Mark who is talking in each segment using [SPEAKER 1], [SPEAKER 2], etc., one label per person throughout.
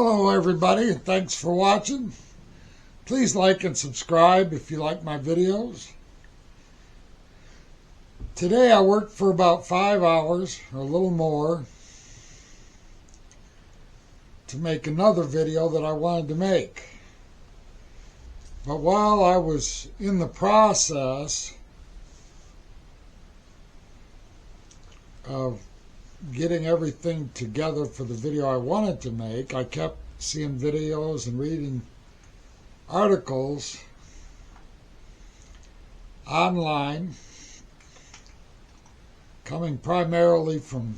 [SPEAKER 1] Hello everybody, and thanks for watching. Please like and subscribe if you like my videos. Today I worked for about 5 hours, or a little more, to make another video that I wanted to make. But while I was in the process of getting everything together for the video I wanted to make, I kept seeing videos and reading articles online, coming primarily from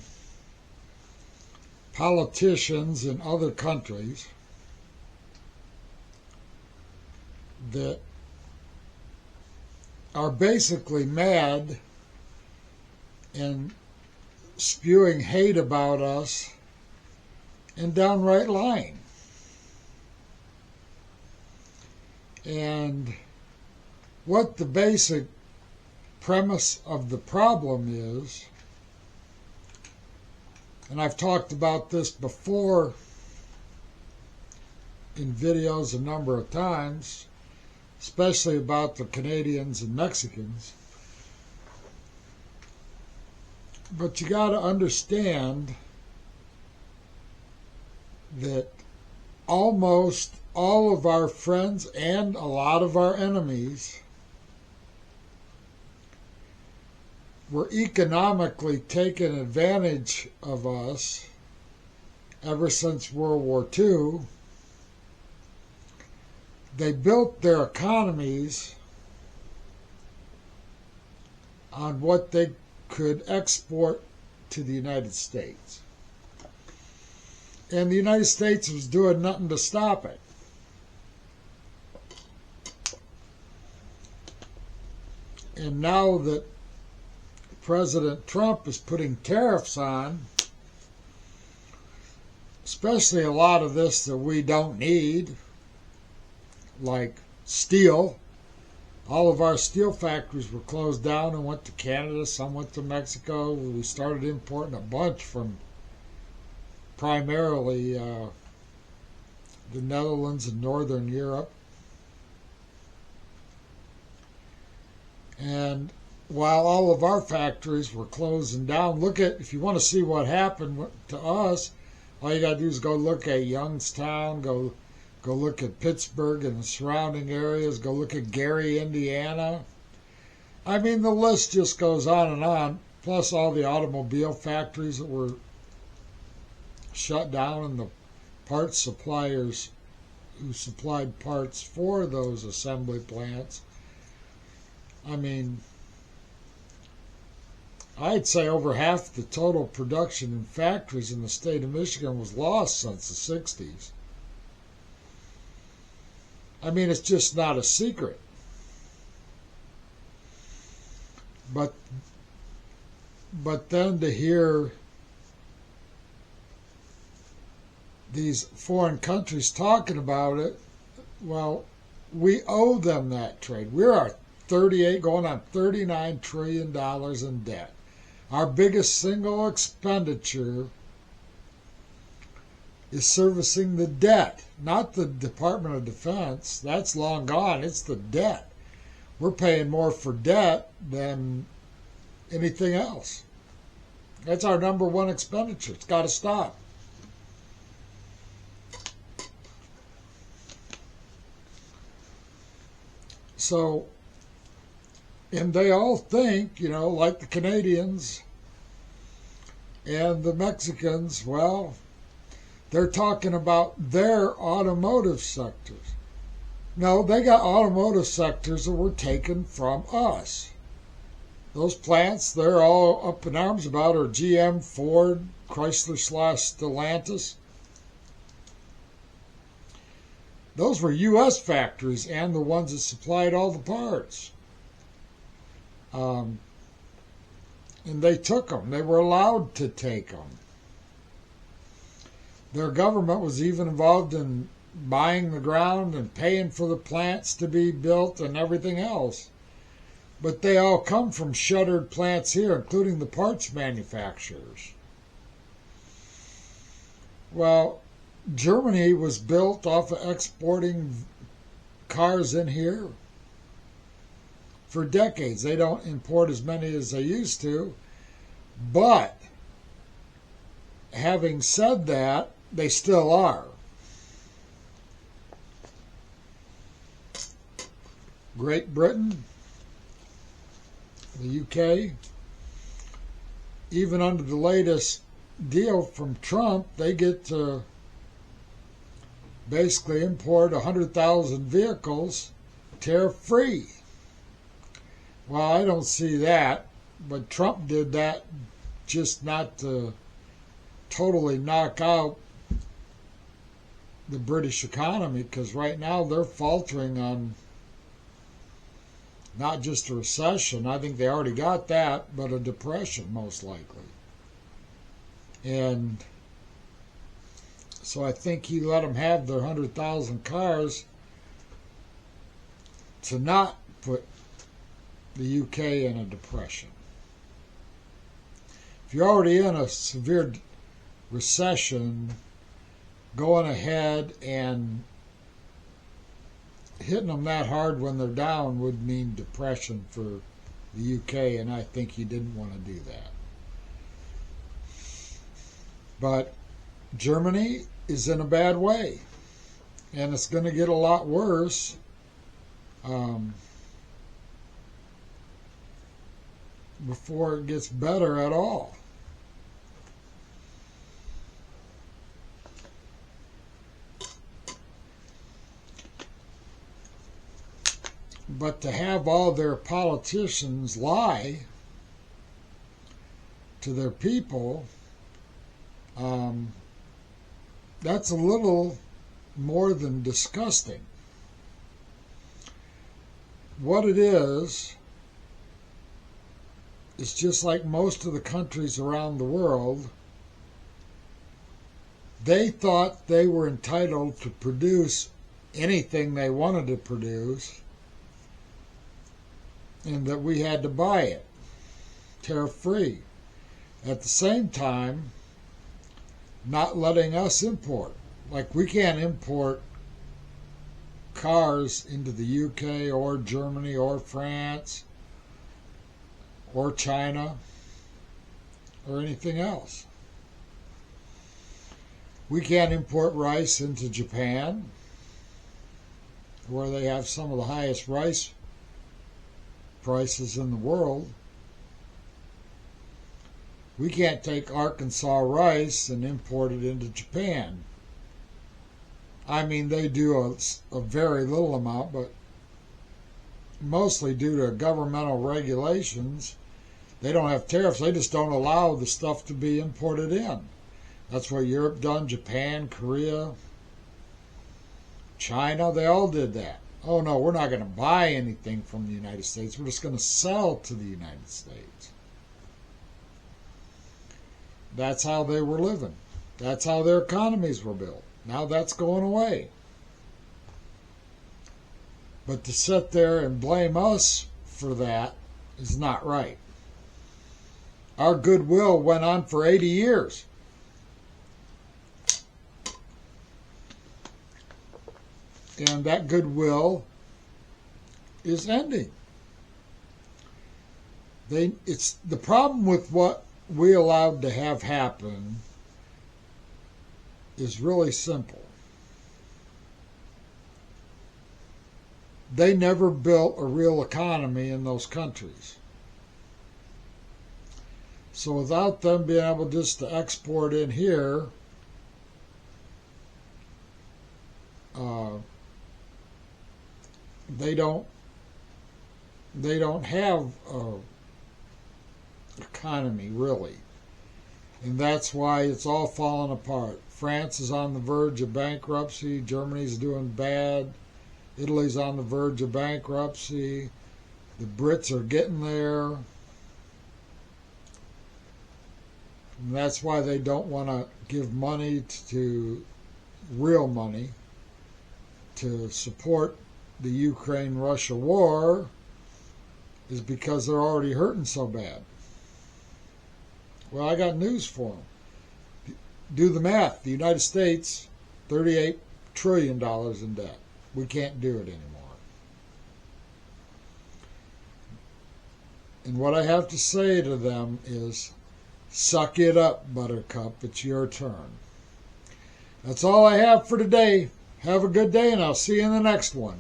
[SPEAKER 1] politicians in other countries, that are basically mad and spewing hate about us and downright lying. And what the basic premise of the problem is, and I've talked about this before in videos a number of times, especially about the Canadians and Mexicans, but you got to understand that almost all of our friends and a lot of our enemies were economically taking advantage of us ever since World War II. They built their economies on what they could export to the United States. And the United States was doing nothing to stop it. And now that President Trump is putting tariffs on, especially a lot of this that we don't need, like steel. All of our steel factories were closed down and went to Canada, some went to Mexico. We started importing a bunch from primarily the Netherlands and Northern Europe. And while all of our factories were closing down, look at, if you want to see what happened to us, all you got to do is go look at Youngstown, go look at Pittsburgh and the surrounding areas. Go look at Gary, Indiana. I mean, the list just goes on and on. Plus all the automobile factories that were shut down and the parts suppliers who supplied parts for those assembly plants. I mean, I'd say over half the total production in factories in the state of Michigan was lost since the 60s. I mean, it's just not a secret. But then to hear these foreign countries talking about it, well, we owe them that trade. We're at 38, going on $39 trillion in debt. Our biggest single expenditure is servicing the debt, not the Department of Defense. That's long gone. It's the debt. We're paying more for debt than anything else. That's our number one expenditure. It's got to stop. So, and they all think, you know, like the Canadians and the Mexicans, well, they're talking about their automotive sectors. No, they got automotive sectors that were taken from us. Those plants they're all up in arms about are GM, Ford, Chrysler / Stellantis. Those were U.S. factories and the ones that supplied all the parts. And they took them. They were allowed to take them. Their government was even involved in buying the ground and paying for the plants to be built and everything else. But they all come from shuttered plants here, including the parts manufacturers. Well, Germany was built off of exporting cars in here for decades. They don't import as many as they used to. But having said that, they still are. Great Britain, the UK, even under the latest deal from Trump, they get to basically import 100,000 vehicles tariff-free. Well, I don't see that, but Trump did that just not to totally knock out the British economy, because right now they're faltering on not just a recession, I think they already got that, but a depression most likely. And so I think he let them have their 100,000 cars to not put the UK in a depression. If you're already in a severe recession, going ahead and hitting them that hard when they're down would mean depression for the UK, and I think he didn't want to do that. But Germany is in a bad way, and it's going to get a lot worse. Before it gets better at all. But to have all their politicians lie to their people, that's a little more than disgusting. What it is just like most of the countries around the world. They thought they were entitled to produce anything they wanted to produce, and that we had to buy it tariff-free. At the same time, not letting us import. Like, we can't import cars into the UK or Germany or France or China or anything else. We can't import rice into Japan, where they have some of the highest rice prices in the world. We can't take Arkansas rice and import it into Japan. I mean, they do a very little amount, but mostly due to governmental regulations. They don't have tariffs. They just don't allow the stuff to be imported in. That's what Europe done, Japan, Korea, China, they all did that. Oh no, we're not going to buy anything from the United States. We're just going to sell to the United States. That's how they were living. That's how their economies were built. Now that's going away. But to sit there and blame us for that is not right. Our goodwill went on for 80 years. And that goodwill is ending. It's the problem with what we allowed to have happen is really simple. They never built a real economy in those countries. So without them being able just to export in here, they don't have a economy really, and that's why it's all falling apart. France is on the verge of bankruptcy. Germany's doing bad. Italy's on the verge of bankruptcy. The Brits are getting there, and that's why they don't want to give money to real money to support the Ukraine-Russia war, is because they're already hurting so bad. Well, I got news for them. Do the math. The United States $38 trillion in debt. We can't do it anymore. And what I have to say to them is, suck it up, Buttercup. It's your turn. That's all I have for today. Have a good day, and I'll see you in the next one.